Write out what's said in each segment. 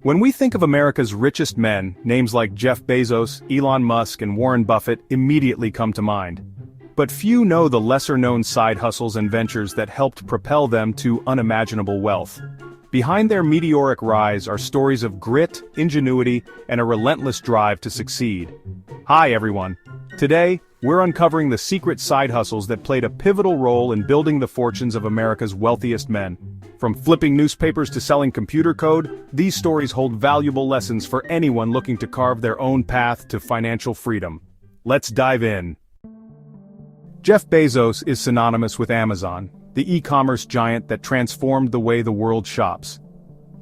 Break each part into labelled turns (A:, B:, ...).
A: When we think of America's richest men, names like Jeff Bezos, Elon Musk, and Warren Buffett immediately come to mind. But few know the lesser-known side hustles and ventures that helped propel them to unimaginable wealth. Behind their meteoric rise are stories of grit, ingenuity, and a relentless drive to succeed. Hi everyone. Today, we're uncovering the secret side hustles that played a pivotal role in building the fortunes of America's wealthiest men. From flipping newspapers to selling computer code, these stories hold valuable lessons for anyone looking to carve their own path to financial freedom. Let's dive in. Jeff Bezos is synonymous with Amazon, the e-commerce giant that transformed the way the world shops.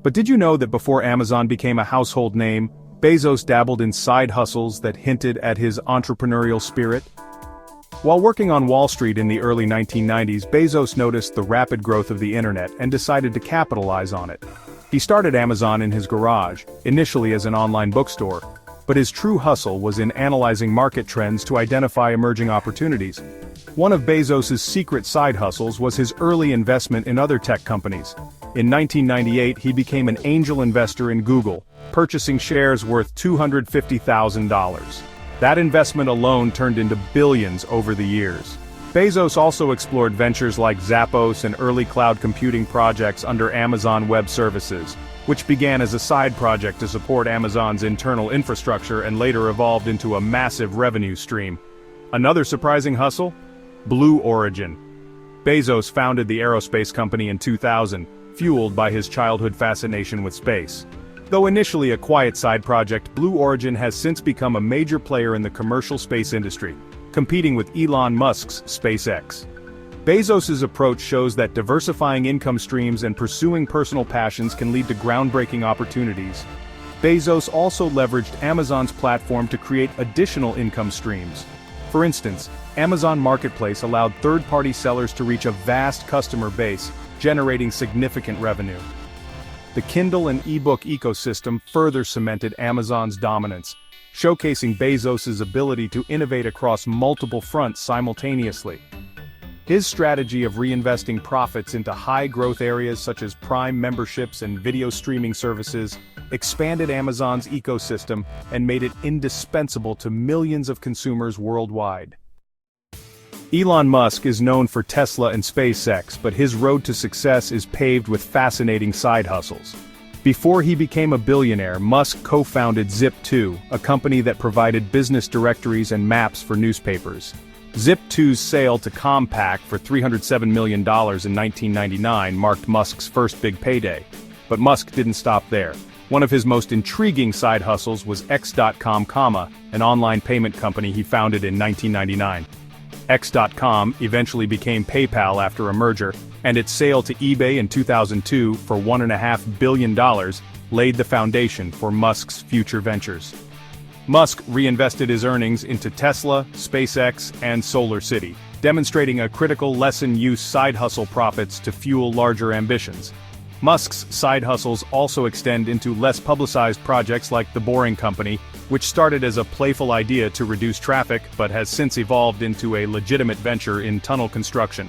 A: But did you know that before Amazon became a household name, Bezos dabbled in side hustles that hinted at his entrepreneurial spirit? While working on Wall Street in the early 1990s, Bezos noticed the rapid growth of the internet and decided to capitalize on it. He started Amazon in his garage, initially as an online bookstore, but his true hustle was in analyzing market trends to identify emerging opportunities. One of Bezos's secret side hustles was his early investment in other tech companies. In 1998, he became an angel investor in Google, purchasing shares worth $250,000. That investment alone turned into billions over the years. Bezos also explored ventures like Zappos and early cloud computing projects under Amazon Web Services, which began as a side project to support Amazon's internal infrastructure and later evolved into a massive revenue stream. Another surprising hustle? Blue Origin. Bezos founded the aerospace company in 2000, fueled by his childhood fascination with space. Though initially a quiet side project, Blue Origin has since become a major player in the commercial space industry, competing with Elon Musk's SpaceX. Bezos's approach shows that diversifying income streams and pursuing personal passions can lead to groundbreaking opportunities. Bezos also leveraged Amazon's platform to create additional income streams. For instance, Amazon Marketplace allowed third-party sellers to reach a vast customer base, generating significant revenue. The Kindle and ebook ecosystem further cemented Amazon's dominance, showcasing Bezos's ability to innovate across multiple fronts simultaneously. His strategy of reinvesting profits into high-growth areas such as Prime memberships and video streaming services expanded Amazon's ecosystem and made it indispensable to millions of consumers worldwide. Elon Musk is known for Tesla and SpaceX, but his road to success is paved with fascinating side hustles. Before he became a billionaire, Musk co-founded Zip2, a company that provided business directories and maps for newspapers. Zip2's sale to Compaq for $307 million in 1999 marked Musk's first big payday. But Musk didn't stop there. One of his most intriguing side hustles was X.com, an online payment company he founded in 1999. X.com eventually became PayPal after a merger, and its sale to eBay in 2002 for $1.5 billion laid the foundation for Musk's future ventures. Musk reinvested his earnings into Tesla, SpaceX, and SolarCity, demonstrating a critical lesson: use side hustle profits to fuel larger ambitions. Musk's side hustles also extend into less publicized projects like The Boring Company, which started as a playful idea to reduce traffic but has since evolved into a legitimate venture in tunnel construction.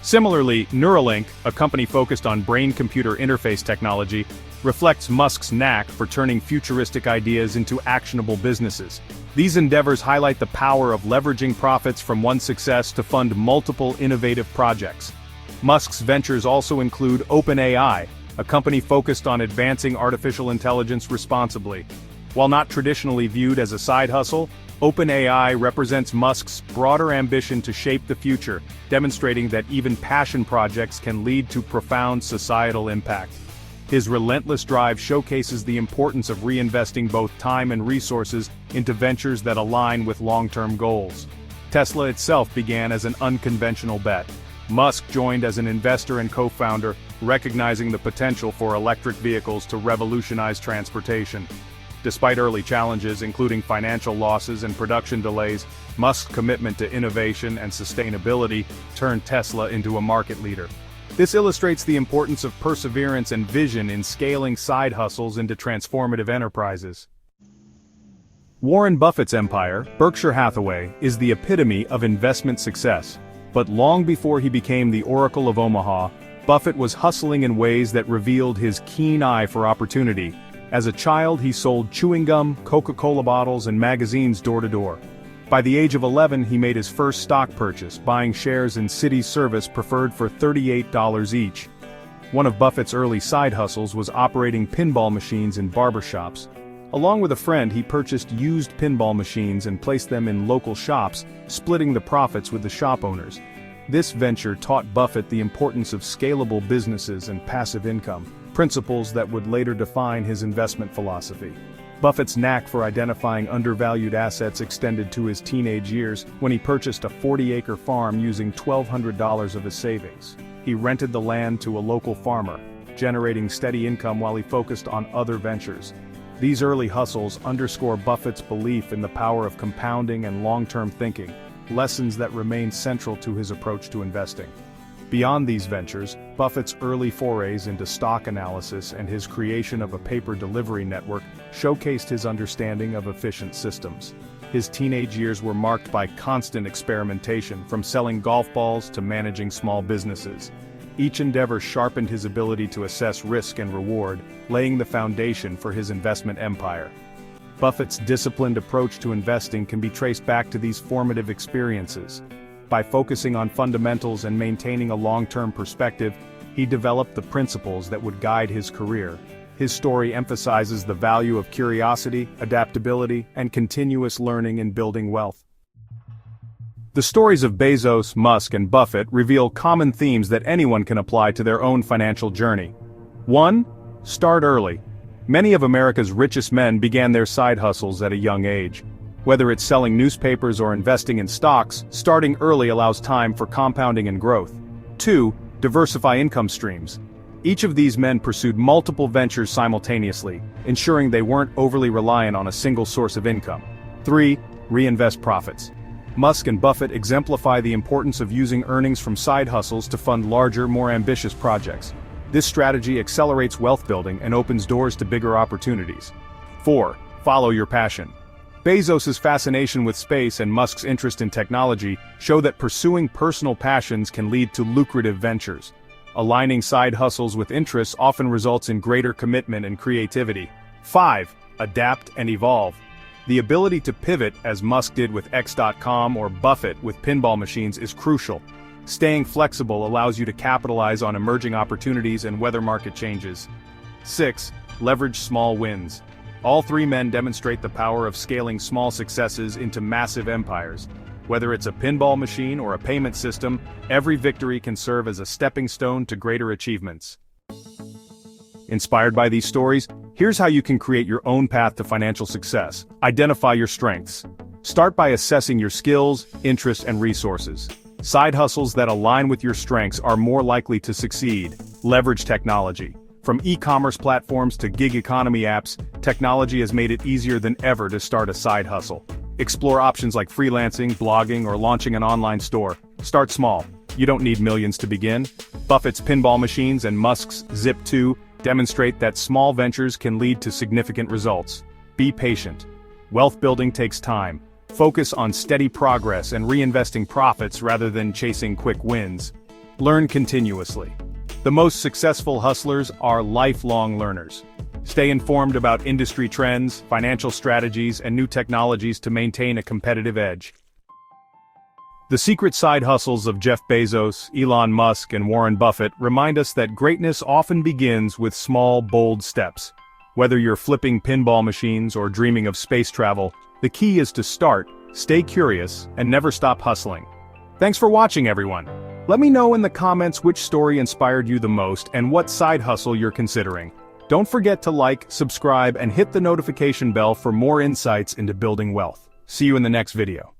A: Similarly, Neuralink, a company focused on brain-computer interface technology, reflects Musk's knack for turning futuristic ideas into actionable businesses. These endeavors highlight the power of leveraging profits from one success to fund multiple innovative projects. Musk's ventures also include OpenAI, a company focused on advancing artificial intelligence responsibly. While not traditionally viewed as a side hustle, OpenAI represents Musk's broader ambition to shape the future, demonstrating that even passion projects can lead to profound societal impact. His relentless drive showcases the importance of reinvesting both time and resources into ventures that align with long-term goals. Tesla itself began as an unconventional bet. Musk joined as an investor and co-founder, recognizing the potential for electric vehicles to revolutionize transportation. Despite early challenges, including financial losses and production delays, Musk's commitment to innovation and sustainability turned Tesla into a market leader. This illustrates the importance of perseverance and vision in scaling side hustles into transformative enterprises. Warren Buffett's empire, Berkshire Hathaway, is the epitome of investment success. But long before he became the Oracle of Omaha, Buffett was hustling in ways that revealed his keen eye for opportunity. As a child, he sold chewing gum, Coca-Cola bottles, and magazines door to door. By the age of 11, he made his first stock purchase, buying shares in City Service Preferred for $38 each. One of Buffett's early side hustles was operating pinball machines in barbershops. Along with a friend, he purchased used pinball machines and placed them in local shops, splitting the profits with the shop owners. This venture taught Buffett the importance of scalable businesses and passive income, principles that would later define his investment philosophy. Buffett's knack for identifying undervalued assets extended to his teenage years when he purchased a 40-acre farm using $1,200 of his savings. He rented the land to a local farmer, generating steady income while he focused on other ventures. These early hustles underscore Buffett's belief in the power of compounding and long-term thinking, lessons that remain central to his approach to investing. Beyond these ventures, Buffett's early forays into stock analysis and his creation of a paper delivery network showcased his understanding of efficient systems. His teenage years were marked by constant experimentation, from selling golf balls to managing small businesses. Each endeavor sharpened his ability to assess risk and reward, laying the foundation for his investment empire. Buffett's disciplined approach to investing can be traced back to these formative experiences. By focusing on fundamentals and maintaining a long-term perspective, he developed the principles that would guide his career. His story emphasizes the value of curiosity, adaptability, and continuous learning in building wealth. The stories of Bezos, Musk, and Buffett reveal common themes that anyone can apply to their own financial journey. 1. Start early. Many of America's richest men began their side hustles at a young age. Whether it's selling newspapers or investing in stocks, starting early allows time for compounding and growth. 2. Diversify income streams. Each of these men pursued multiple ventures simultaneously, ensuring they weren't overly reliant on a single source of income. 3. Reinvest profits. Musk and Buffett exemplify the importance of using earnings from side hustles to fund larger, more ambitious projects. This strategy accelerates wealth building and opens doors to bigger opportunities. 4. Follow your passion. Bezos' fascination with space and Musk's interest in technology show that pursuing personal passions can lead to lucrative ventures. Aligning side hustles with interests often results in greater commitment and creativity. 5. Adapt and evolve. The ability to pivot, as Musk did with X.com or Buffett with pinball machines, is crucial. Staying flexible allows you to capitalize on emerging opportunities and weather market changes. 6. Leverage small wins. All three men demonstrate the power of scaling small successes into massive empires. Whether it's a pinball machine or a payment system, every victory can serve as a stepping stone to greater achievements. Inspired by these stories, here's how you can create your own path to financial success. Identify your strengths. Start by assessing your skills, interests, and resources. Side hustles that align with your strengths are more likely to succeed. Leverage technology. From e-commerce platforms to gig economy apps, technology has made it easier than ever to start a side hustle. Explore options like freelancing, blogging, or launching an online store. Start small. You don't need millions to begin. Buffett's pinball machines and Musk's Zip2 demonstrate that small ventures can lead to significant results. Be patient. Wealth building takes time. Focus on steady progress and reinvesting profits rather than chasing quick wins. Learn continuously. The most successful hustlers are lifelong learners. Stay informed about industry trends, financial strategies, and new technologies to maintain a competitive edge. The secret side hustles of Jeff Bezos, Elon Musk, and Warren Buffett remind us that greatness often begins with small, bold steps. Whether you're flipping pinball machines or dreaming of space travel, the key is to start, stay curious, and never stop hustling. Thanks for watching, everyone. Let me know in the comments which story inspired you the most and what side hustle you're considering. Don't forget to like, subscribe, and hit the notification bell for more insights into building wealth. See you in the next video.